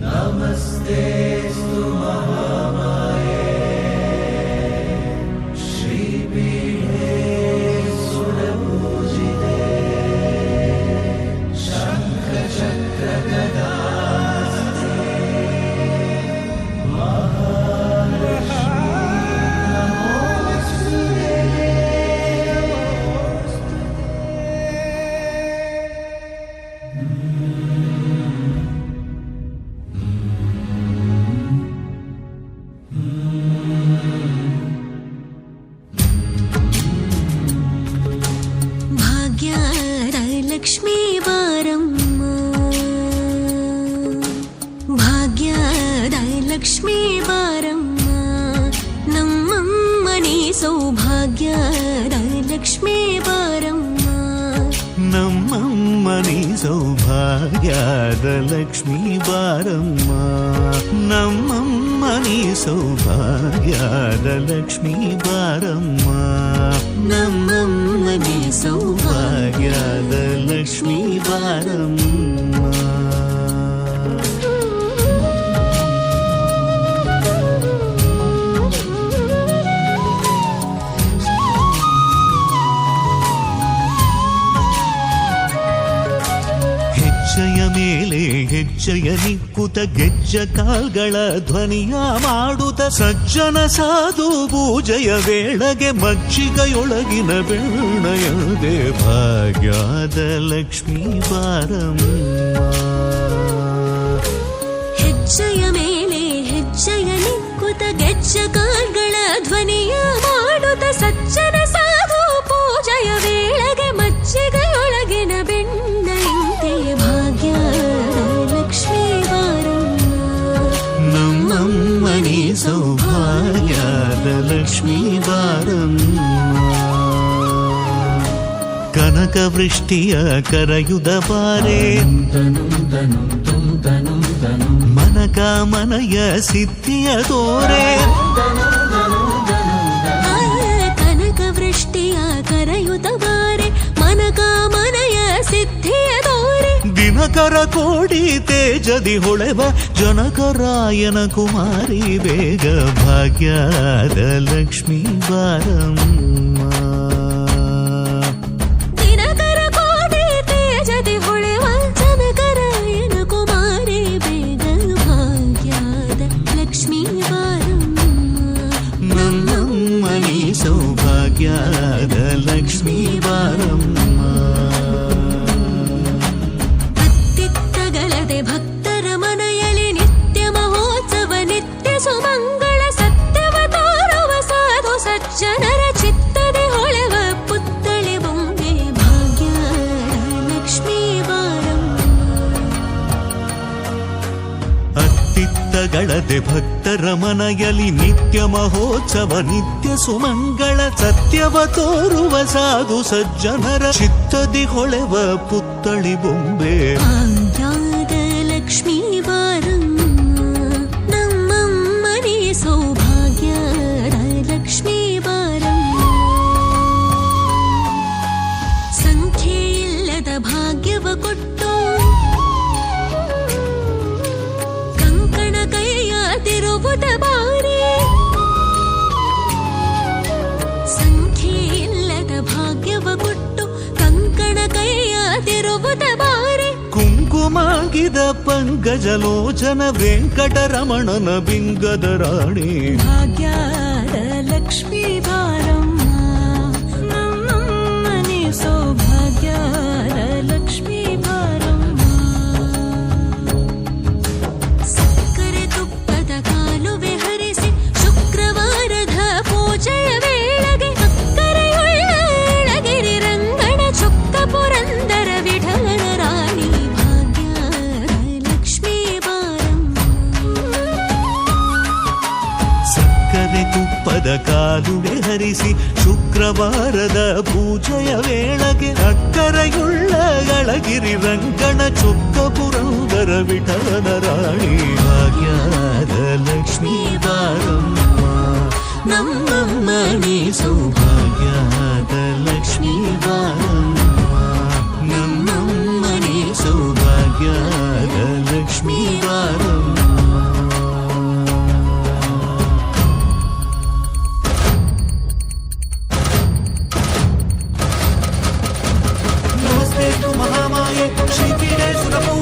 नमस्तेऽस्तु महामाये श्रीपीठे सुरपूजिते शङ्खचक्रगदास्ते महालक्ष्मी नमोऽस्तुते। ಭಾಗ್ಯದ ಲಕ್ಷ್ಮೀ ಬಾರಮ್ಮ, ಭಾಗ್ಯದ ಲಕ್ಷ್ಮೀ ಬಾರಮ್ಮ, ನಮ್ಮಮ್ಮನಿ ಸೌಭಾಗ್ಯದ ಲಕ್ಷ್ಮೀ ಬಾರಮ್ಮ, ನಮ್ಮಮ್ಮನಿ ಸೌಭಾಗ್ಯದ ಲಕ್ಷ್ಮೀ ಬಾರಮ್ಮ, ನಮ್ಮಮ್ಮನಿ ಸೌಭಾಗ್ಯದ ಲಕ್ಷ್ಮೀ ಬಾರಮ್ಮ, ನಮ್ಮಮ್ಮನಿ ಸೌಭಾಗ್ಯದ ಲಕ್ಷ್ಮೀ ಬಾರಮ್ಮ. ಹೆಜ್ಜೆಯ ಮೇಲೆ ಹೆಜ್ಜೆಯ ನಿಕ್ಕುತ ಗೆಜ್ಜ ಕಾಲ್ಗಳ ಧ್ವನಿಯ ಮಾಡುತ್ತ ಸಜ್ಜನ ಸಾಧು ಪೂಜೆಯ ವೇಳೆಗೆ ಮಜ್ಜಿಗೆಯೊಳಗಿನ ಬೆಣ್ಣೆಯದೆ ಭಾಗ್ಯದ ಲಕ್ಷ್ಮೀ ಬಾರಮ್ಮ. ಹೆಜ್ಜೆಯ ಮೇಲೆ ಹೆಜ್ಜೆಯ ನಿಕ್ಕುತ ಗೆಜ್ಜ ಕಾಲ್ಗಳ ಧ್ವನಿಯ ಮಾಡುತ್ತ ಸಜ್ಜನ ಸಾಧು ಪೂಜೆಯ ವೇಳೆಗೆ ಮಜ್ಜಿಗೆಯೊಳಗಿನ ಬೆಣ್ಣೆಯಂತೆ ಭಾಗ್ಯದ ಲಕ್ಷ್ಮೀ ಬಾರಮ್ಮ, ನಮ್ಮಮ್ಮನಿ ಸೌಭಾಗ್ಯದ ಲಕ್ಷ್ಮೀ ಬಾರಮ್ಮ. ಕನಕ ವೃಷ್ಟಿಯ ಕರೆಯುದ ಬಾರೆ ಮನಕ ಮನಯ ಸಿದ್ಧಿಯ ತೋರೆ, ಕನಕ ವೃಷ್ಟಿಯ ಕರೆಯುತ್ತ ಬಾರೆ ಮನಕ ಮನಯ ಸಿದ್ಧಿಯ ತೋರೆ, ದಿನಕರ ಕೋಡಿ ತೇಜದಿ ಹೊಳೆವ ಜನಕರಾಯನ ಕುಮಾರಿ ಬೇಗ ಭಾಗ್ಯದ ಲಕ್ಷ್ಮೀ ಬಾರಮ್ಮ. ದಿನಕರ ಕೋಟಿ ತೇಜದಿ ಹೊಳೆವ ಜನಕರಾಯನ ಕುಮಾರಿ ಬೇಗ ಭಾಗ್ಯದ ಲಕ್ಷ್ಮೀ ಬಾರಮ್ಮ, ನಮ್ಮಮ್ಮನಿ ಸೌಭಾಗ್ಯದ ಲಕ್ಷ್ಮೀ ಬಾರಮ್ಮ. ಅತ್ತಿತ್ತಗಲದೆ ಭಕ್ತರ ಮನೆಯಲ್ಲಿ ನಿತ್ಯ ಮಹೋತ್ಸವ ನಿತ್ಯ ಸುಮಂಗಳ ಸತ್ಯವ ತೋರುವ ಸಾಧು ಸಜ್ಜನರ ಚಿತ್ತದೆ ಹೊಳೆವ ಪುತ್ಥಳಿ ಬೊಂಬೆ ಭಾಗ್ಯದ ಲಕ್ಷ್ಮೀ ಬಾರಮ್ಮ. ಅತ್ತಿತ್ತಗಳದೆ ಭಕ್ತರ ಮನೆಯಲ್ಲಿ ನಿತ್ಯ ಮಹೋತ್ಸವ ನಿತ್ಯ ಸುಮಂಗಳ ಸತ್ಯವ ತೋರುವ ಸಾಧು ಸಜ್ಜನರ ಚಿತ್ತದಿ ಹೊಳೆವ ಪುತ್ಥಳಿ ಬೊಂಬೆ ಭಾಗ್ಯದ ಲಕ್ಷ್ಮೀ ಬಾರಮ್ಮ, ನಮ್ಮಮ್ಮನಿ ಸೌಭಾಗ್ಯದ ಲಕ್ಷ್ಮೀ ಬಾರಮ್ಮ. ಸಂಖ್ಯೆ ಇಲ್ಲದ ಭಾಗ್ಯವ ಕೊಟ್ಟು ಕಂಕಣ ಕೈಯ ತಿರುವುದ ಬಾರಿ, ಸಂಖ್ಯೆ ಇಲ್ಲದ ಭಾಗ್ಯವ ಕೊಟ್ಟು ಕಂಕಣ ಕೈಯ ತಿರುವುದ ಬಾರಿ, ಕುಂಕುಮಾಗಿದ ಪಂಕಜಲೋಚನ ವೆಂಕಟರಮಣನ ಬಿಂಗದ ರಾಣಿ ಭಾಗ್ಯದ ಲಕ್ಷ್ಮೀ ಬಾರಮ್ಮ, ನಮ್ಮಮ್ಮನಿ ಸೌಭಾಗ್ಯದ ಲಕ್ಷ್ಮೀ ಬಾರಮ್ಮ. ಸಕ್ಕರೆ ತುಪ್ಪದ ಕಾಲುವೆ ಹರಿಸಿ ಶುಕ್ರವಾರದ ಪೂಜೆಯ ವೇಳೆಗೆ ಅಕ್ಕರೆಯುಳ್ಳ ಏಳಗಿರಿ ರಂಗಣ ಚೊಕ್ಕ ಪುರಂದರ ವಿಠಲನ ರಾಣಿ ಭಾಗ್ಯದ ಲಕ್ಷ್ಮೀ ಬಾರಮ್ಮ. ಸಕ್ಕರೆ ತುಪ್ಪದ ಕಾಲುವೆ ಹರಿಸಿ ಶುಕ್ರವಾರದ ಪೂಜೆಯ ವೇಳೆಗೆ ಅಕ್ಕರೆಯುಳ್ಳ ಅಳಗಿರಿ ರಂಗಣ ಚೊಕ್ಕ ಪುರಂದರ ವಿಠಲನ ರಾಣಿ ಭಾಗ್ಯದ ಲಕ್ಷ್ಮೀ ಬಾರಮ್ಮ, ನಮ್ಮಮ್ಮನಿ ಸೌಭಾಗ್ಯದ ಲಕ್ಷ್ಮೀ ಬಾರಮ್ಮ, ನಮ್ಮಮ್ಮನಿ ಸೌಭಾಗ್ಯದ ಲಕ್ಷ್ಮೀ ಬಾರಮ್ಮ. ಶ್ರೀಪೀಠೇಶ್ವರ